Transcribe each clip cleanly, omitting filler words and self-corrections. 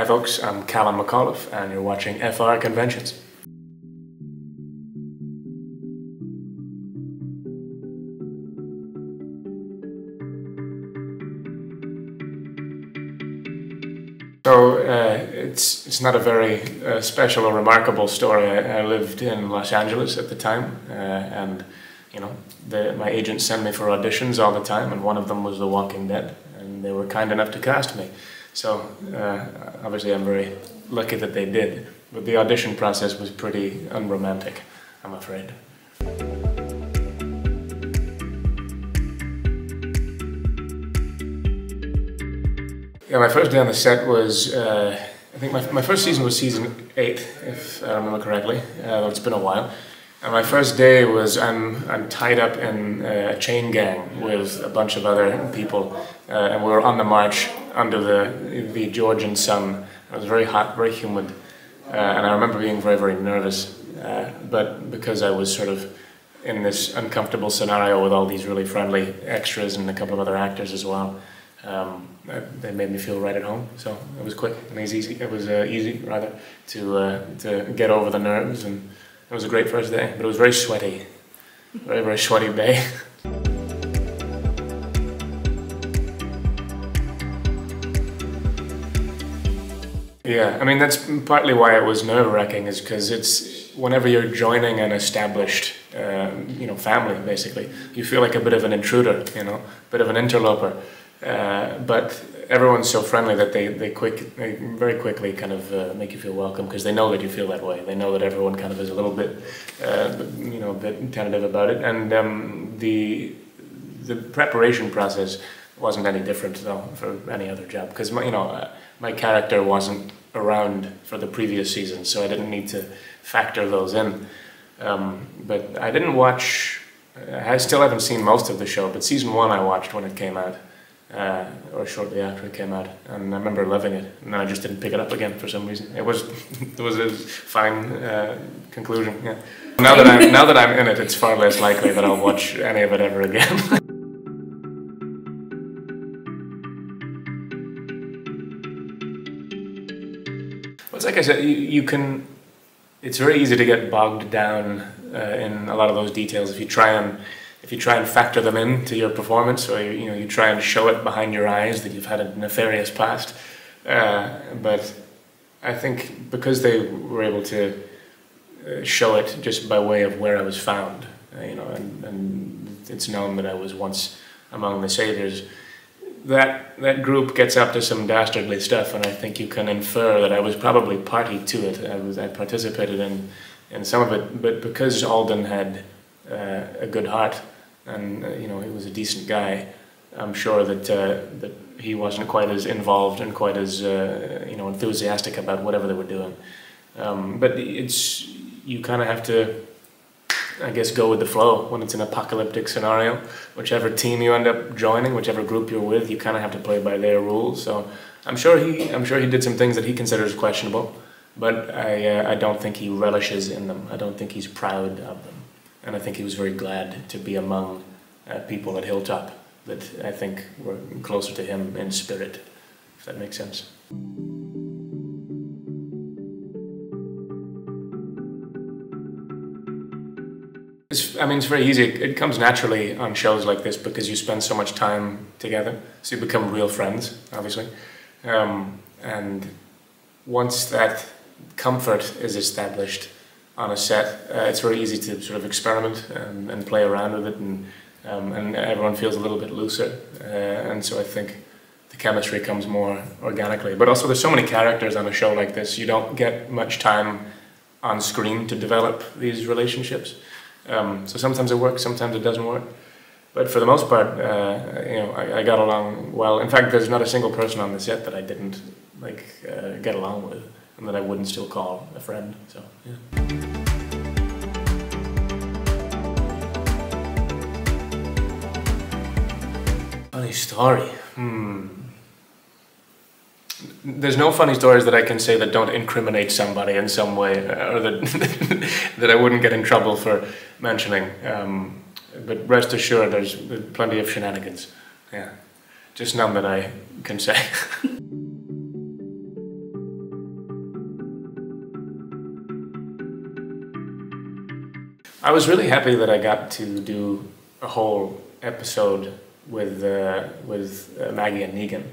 Hi folks, I'm Callan McAuliffe and you're watching FrConventions. So it's not a very special or remarkable story. I lived in Los Angeles at the time, and you know, my agent sent me for auditions all the time, and one of them was The Walking Dead, and they were kind enough to cast me. So obviously I'm very lucky that they did, but the audition process was pretty unromantic, I'm afraid. Yeah, my first day on the set was, I think my first season was season 8, if I remember correctly, though it's been a while. And my first day was, I'm tied up in a chain gang with a bunch of other people, and we were on the march under the Georgian sun. It was very hot, very humid, and I remember being very, very nervous. But because I was sort of in this uncomfortable scenario with all these really friendly extras and a couple of other actors as well, they made me feel right at home. So it was quick and easy. It was easy rather to get over the nerves, and it was a great first day. But it was very sweaty, very, very sweaty day. Yeah, I mean that's partly why it was nerve-wracking, is because it's whenever you're joining an established, family, basically, you feel like a bit of an intruder, a bit of an interloper. But everyone's so friendly that they very quickly kind of make you feel welcome, because they know that you feel that way. They know that everyone kind of is a little bit, a bit tentative about it. And the preparation process wasn't any different though for any other job, because my character wasn't around for the previous season, so I didn't need to factor those in. But I didn't watch. I still haven't seen most of the show, but season 1 I watched when it came out. Or shortly after it came out, and I remember loving it, and then I just didn't pick it up again for some reason. It was a fine conclusion. Yeah. Now that I'm in it, it's far less likely that I'll watch any of it ever again. Well, it's like I said, you can. It's very easy to get bogged down in a lot of those details if you try and factor them into your performance, or you try and show it behind your eyes that you've had a nefarious past. But I think because they were able to show it just by way of where I was found, and it's known that I was once among the saviors, that group gets up to some dastardly stuff, and I think you can infer that I was probably party to it. I participated in some of it, but because Alden had a good heart, and he was a decent guy, I'm sure that he wasn't quite as involved and quite as enthusiastic about whatever they were doing. But you kind of have to, I guess, go with the flow when it's an apocalyptic scenario. Whichever team you end up joining, whichever group you're with, you kind of have to play by their rules. So I'm sure he did some things that he considers questionable, but I don't think he relishes in them. I don't think he's proud of them. And I think he was very glad to be among people at Hilltop that I think were closer to him in spirit, if that makes sense. It's very easy. It comes naturally on shows like this because you spend so much time together, so you become real friends, obviously. And once that comfort is established on a set, it's very easy to sort of experiment and play around with it, and everyone feels a little bit looser, and so I think the chemistry comes more organically. But also there's so many characters on a show like this, you don't get much time on screen to develop these relationships. So sometimes it works, sometimes it doesn't work. But for the most part, I got along well. In fact, there's not a single person on the set that I didn't get along with, and that I wouldn't still call a friend. So yeah. Funny story. There's no funny stories that I can say that don't incriminate somebody in some way, or that that I wouldn't get in trouble for mentioning. But rest assured, there's plenty of shenanigans. Yeah, just none that I can say. I was really happy that I got to do a whole episode with Maggie and Negan,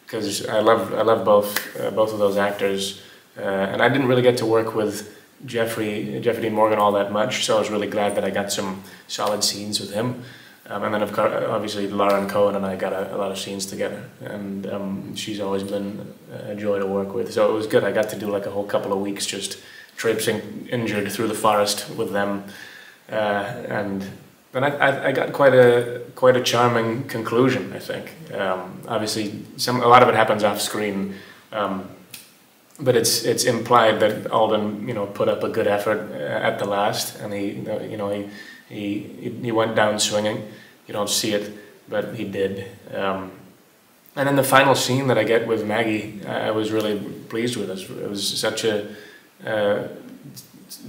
because I love both of those actors, and I didn't really get to work with Jeffrey Dean Morgan all that much, so I was really glad that I got some solid scenes with him. And then, of course, obviously, Lauren Cohen and I got a lot of scenes together, and she's always been a joy to work with. So it was good. I got to do like a whole couple of weeks just traipsing injured through the forest with them, and I got quite a charming conclusion, I think. Obviously, a lot of it happens off screen, but it's implied that Alden, put up a good effort at the last, and he went down swinging. You don't see it, but he did. And then the final scene that I get with Maggie, I was really pleased with. It was such a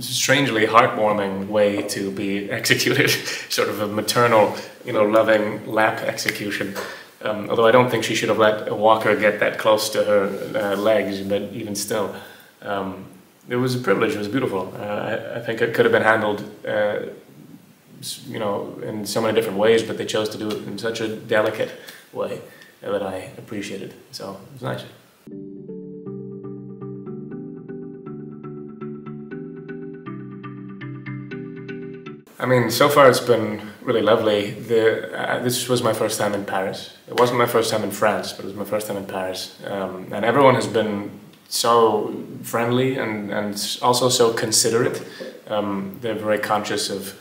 strangely heartwarming way to be executed, sort of a maternal, loving lap execution. Although I don't think she should have let a walker get that close to her legs, but even still, it was a privilege. It was beautiful. I think it could have been handled, in so many different ways, but they chose to do it in such a delicate way that I appreciated. So it was nice. I mean, so far it's been really lovely. This was my first time in Paris. It wasn't my first time in France, but it was my first time in Paris. And everyone has been so friendly and also so considerate. They're very conscious of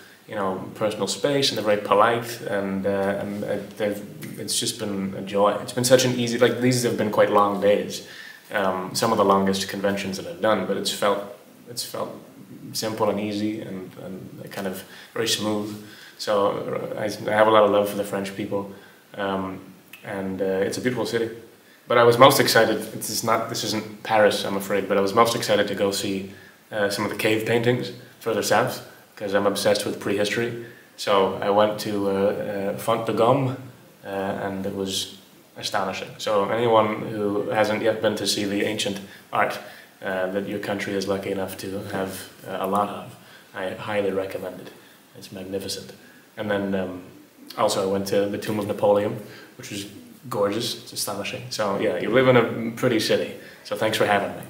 personal space, and they're very polite, and it's just been a joy. It's been such an easy, these have been quite long days. Some of the longest conventions that I've done, but it's felt simple and easy and kind of very smooth. So I have a lot of love for the French people, and it's a beautiful city. But I was most excited. This isn't Paris, I'm afraid, but I was most excited to go see some of the cave paintings further south, because I'm obsessed with prehistory. So I went to Font de Gomme, and it was astonishing. So anyone who hasn't yet been to see the ancient art that your country is lucky enough to have a lot of, I highly recommend it. It's magnificent. And then also I went to the Tomb of Napoleon, which was gorgeous. It's astonishing. So yeah, you live in a pretty city. So thanks for having me.